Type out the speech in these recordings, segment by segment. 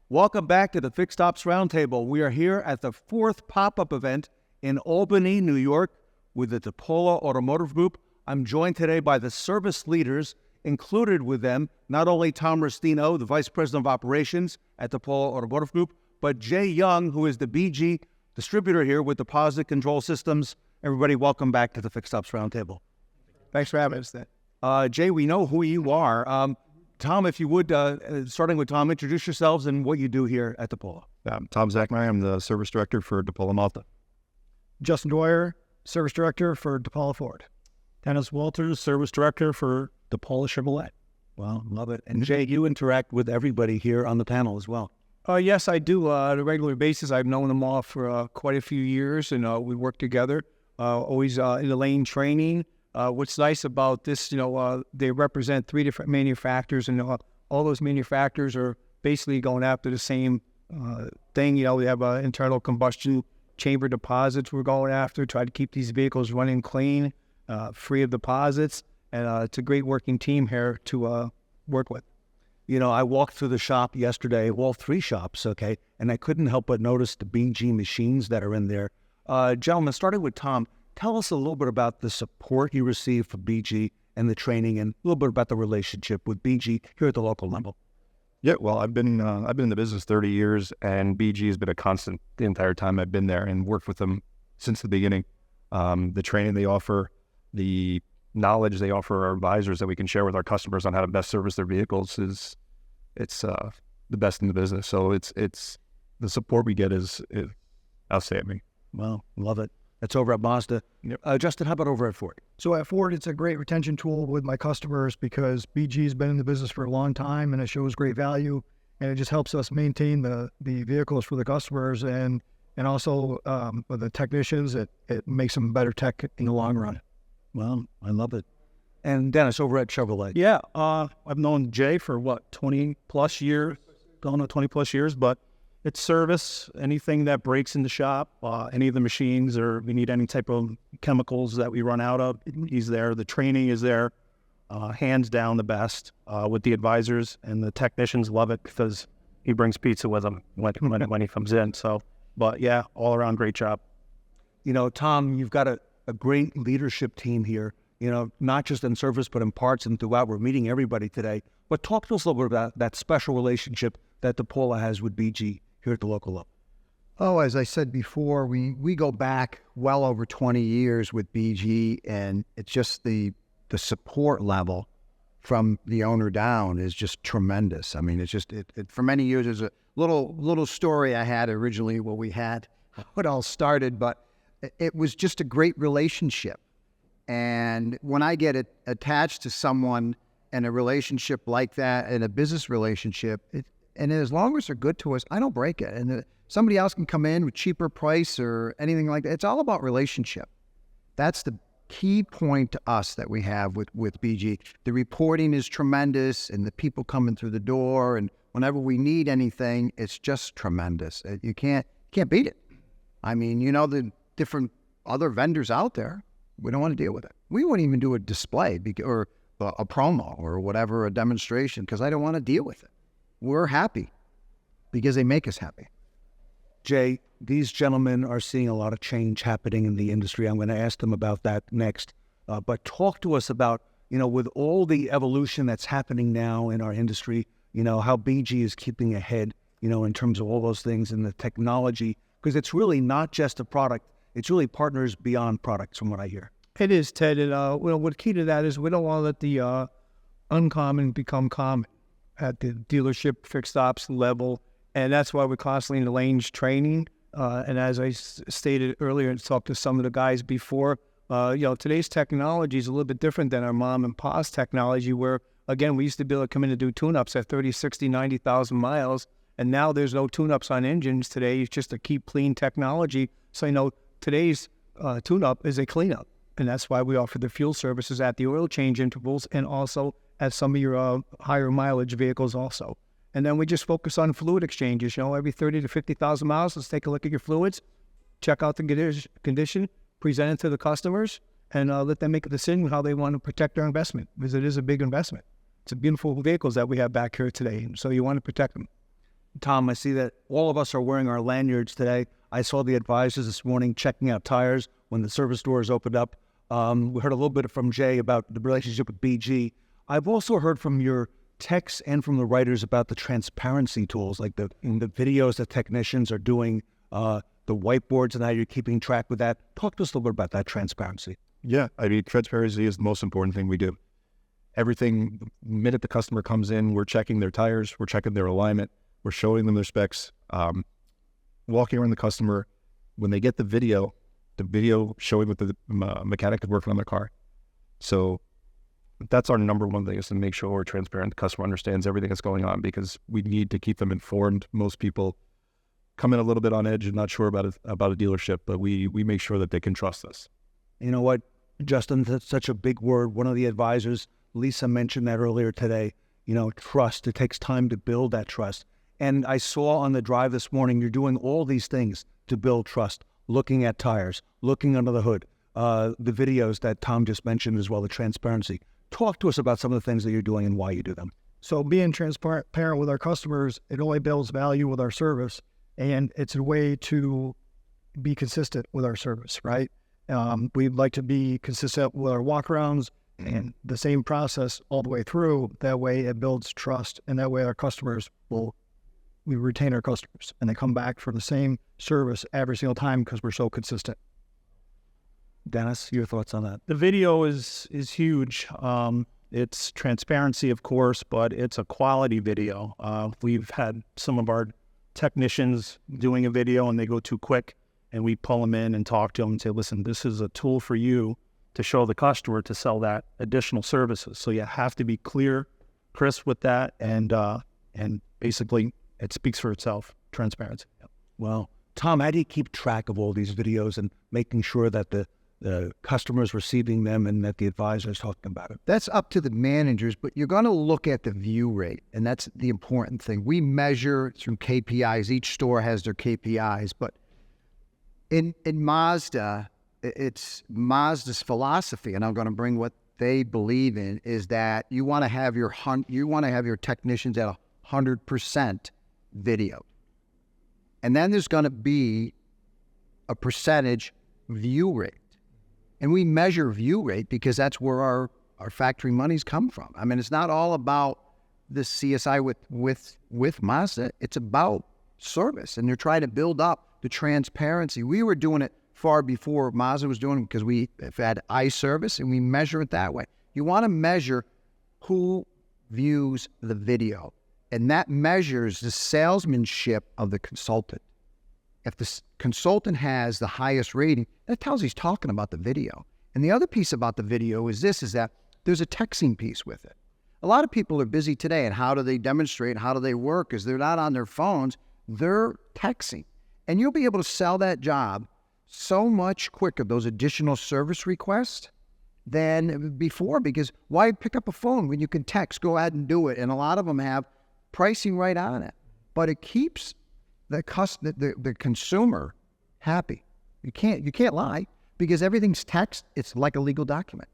Welcome back to the Fixed Ops Roundtable. We are here at the fourth pop-up event in Albany, New York with the DePaula Automotive Group. I'm joined today by the service leaders, included with them not only Tom Restino, the Vice President of Operations at DePaula Automotive Group, but Jay Young, who is the BG distributor here with Deposit Control Systems. Everybody, welcome back to the Fixed Ops Roundtable. Thanks for having us. Jay, we know who you are. Tom, if you would, starting with Tom, introduce yourselves and what you do here at DePaula. Tom Zachmeyer. I'm the service director for DePaula Malta. Justin Dwyer, Service Director for DePaula Ford. Dennis Walters, Service Director for DePaula Chevrolet. Well, love it. And Jay, you interact with everybody here on the panel as well. Yes, I do on a regular basis. I've known them all for quite a few years, and we work together, always in the lane training. What's nice about this, they represent three different manufacturers, and all those manufacturers are basically going after the same thing. We have internal combustion chamber deposits we're going after, try to keep these vehicles running clean, free of deposits, and it's a great working team here to work with. I walked through the shop yesterday, all three shops, okay, and I couldn't help but notice the BG machines that are in there. Gentlemen, starting with Tom, tell us a little bit about the support you received from BG and the training, and a little bit about the relationship with BG here at the local level. Yeah, well, I've been in the business 30 years, and BG has been a constant the entire time I've been there and worked with them since the beginning. The training they offer, the knowledge they offer our advisors that we can share with our customers on how to best service their vehicles it's the best in the business. So it's the support we get is outstanding. Well, love it. That's over at Mazda. Yep. Justin, how about over at Ford? So at Ford, it's a great retention tool with my customers because BG has been in the business for a long time, and it shows great value, and it just helps us maintain the vehicles for the customers, and also with the technicians, it makes them better tech in the long run. Well, I love it. And Dennis, over at Chevrolet. Yeah, I've known Jay for 20-plus years, going on 20-plus years, but it's service, anything that breaks in the shop, any of the machines, or we need any type of chemicals that we run out of, he's there. The training is there, hands down the best with the advisors, and the technicians love it because he brings pizza with him when he comes in. So, but yeah, all around great job. Tom, you've got a great leadership team here, not just in service, but in parts and throughout. We're meeting everybody today. But talk to us a little bit about that special relationship that DePaula has with BG here at the local level. Oh, as I said before, we go back well over 20 years with BG, and it's just the support level from the owner down is just tremendous. I mean, it's just for many years. There's a little story I had originally where we had how it all started, but it was just a great relationship. And when I get attached to someone in a relationship like that, in a business relationship, and as long as they're good to us, I don't break it. And somebody else can come in with cheaper price or anything like that. It's all about relationship. That's the key point to us that we have with BG. The reporting is tremendous, and the people coming through the door, and whenever we need anything, it's just tremendous. You can't beat it. I mean, the different other vendors out there, we don't want to deal with it. We wouldn't even do a display or a promo or whatever, a demonstration, because I don't want to deal with it. We're happy because they make us happy. Jay, these gentlemen are seeing a lot of change happening in the industry. I'm going to ask them about that next. But talk to us about, with all the evolution that's happening now in our industry, how BG is keeping ahead, in terms of all those things and the technology, because it's really not just a product. It's really partners beyond products, from what I hear. It is, Ted. And what key to that is we don't want to let the uncommon become common at the dealership fixed ops level, and that's why we're constantly in the lanes training. And as I stated earlier and talked to some of the guys before, today's technology is a little bit different than our mom and pa's technology, where, again, we used to be able to come in and do tune-ups at 30, 60, 90,000 miles, and now there's no tune-ups on engines today. It's just a keep clean technology. So, today's tune-up is a cleanup, and that's why we offer the fuel services at the oil change intervals and also at some of your higher mileage vehicles also. And then we just focus on fluid exchanges. Every 30 to 50,000 miles, let's take a look at your fluids, check out the condition, present it to the customers, and let them make a decision how they want to protect their investment, because it is a big investment. It's a beautiful vehicles that we have back here today, so you want to protect them. Tom, I see that all of us are wearing our lanyards today. I saw the advisors this morning checking out tires when the service doors opened up. We heard a little bit from Jay about the relationship with BG. I've also heard from your techs and from the writers about the transparency tools, like in the videos that technicians are doing, the whiteboards and how you're keeping track with that. Talk to us a little bit about that transparency. Yeah, I mean, transparency is the most important thing we do. Everything, the minute the customer comes in, we're checking their tires, we're checking their alignment, we're showing them their specs, walking around the customer. When they get the video showing what the mechanic is working on their car. So that's our number one thing, is to make sure we're transparent. The customer understands everything that's going on, because we need to keep them informed. Most people come in a little bit on edge and not sure about a dealership, but we make sure that they can trust us. You know what, Justin, that's such a big word. One of the advisors, Lisa, mentioned that earlier today. You know, trust. It takes time to build that trust. And I saw on the drive this morning, you're doing all these things to build trust, looking at tires, looking under the hood, the videos that Tom just mentioned as well, the transparency. Talk to us about some of the things that you're doing and why you do them. So being transparent with our customers, it only builds value with our service, and it's a way to be consistent with our service, right? We'd like to be consistent with our walkarounds and the same process all the way through. That way it builds trust, and that way our customers we retain our customers, and they come back for the same service every single time because we're so consistent. Dennis, your thoughts on that? The video is huge. It's transparency, of course, but it's a quality video. We've had some of our technicians doing a video and they go too quick, and we pull them in and talk to them and say, listen, this is a tool for you to show the customer to sell that additional services. So you have to be clear, crisp with that, and basically it speaks for itself, transparency. Well, Tom, how do you keep track of all these videos and making sure that the customer's receiving them and that the advisor's talking about it? That's up to the managers, but you're going to look at the view rate, and that's the important thing. We measure through KPIs. Each store has their KPIs, but in Mazda, it's Mazda's philosophy, and I'm going to bring what they believe in, is that you want to have your technicians at 100% video, and then there's going to be a percentage view rate. And we measure view rate because that's where our factory monies come from. I mean, it's not all about the CSI with Mazda. It's about service, and they're trying to build up the transparency. We were doing it far before Mazda was doing it because we have had iService, and we measure it that way. You want to measure who views the video, and that measures the salesmanship of the consultant. If the consultant has the highest rating, that tells he's talking about the video. And the other piece about the video is that there's a texting piece with it. A lot of people are busy today, and how do they demonstrate, how do they work? Is they're not on their phones, they're texting. And you'll be able to sell that job so much quicker, those additional service requests, than before, because why pick up a phone when you can text, go ahead and do it? And a lot of them have pricing right on it. But it keeps the consumer happy. You can't lie, because everything's text. It's like a legal document.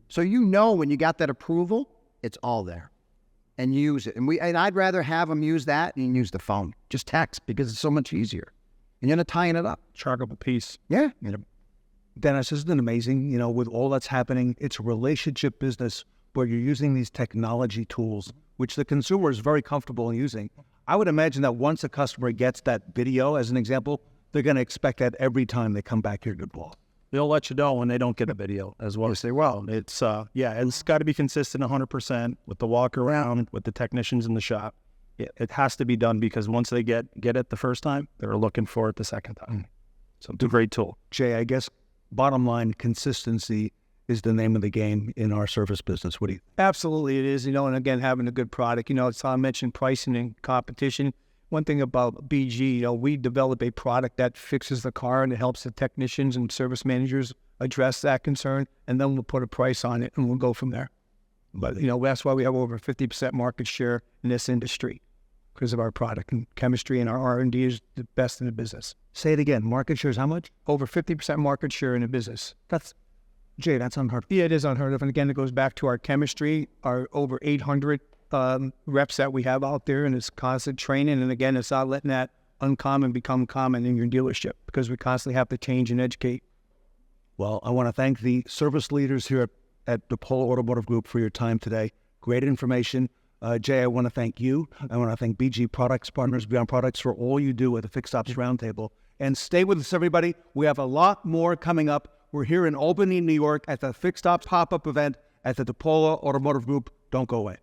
So you know when you got that approval, it's all there, and use it. And I'd rather have them use that than use the phone. Just text, because it's so much easier, and you're not tying it up. Chargeable piece. Yeah. Dennis, isn't it amazing? You know, with all that's happening, it's a relationship business where you're using these technology tools, which the consumer is very comfortable in using. I would imagine that once a customer gets that video, as an example, they're going to expect that every time they come back here to Paul. They'll let you know when they don't get a video as well. Yes, they will. It's it's got to be consistent 100% with the walk around, with the technicians in the shop. It has to be done, because once they get it the first time, they're looking for it the second time. So it's a great tool. Jay, I guess bottom line, consistency is the name of the game in our service business. What do you think? Absolutely, it is. And again, having a good product. As Tom mentioned, pricing and competition. One thing about BG, we develop a product that fixes the car, and it helps the technicians and service managers address that concern, and then we'll put a price on it, and we'll go from there. But, that's why we have over 50% market share in this industry, because of our product and chemistry, and our R&D is the best in the business. Say it again. Market share is how much? Over 50% market share in the business. Jay, that's unheard of. Yeah, it is unheard of. And again, it goes back to our chemistry, our over 800 reps that we have out there, and it's constant training. And again, it's not letting that uncommon become common in your dealership, because we constantly have to change and educate. Well, I want to thank the service leaders here at DePolo Automotive Group for your time today. Great information. Jay, I want to thank you. I want to thank BG Products, Partners Beyond Products, for all you do at the Fixed Ops Roundtable. And stay with us, everybody. We have a lot more coming up. We're here in Albany, New York at the Fixed Ops pop-up event at the DePolo Automotive Group. Don't go away.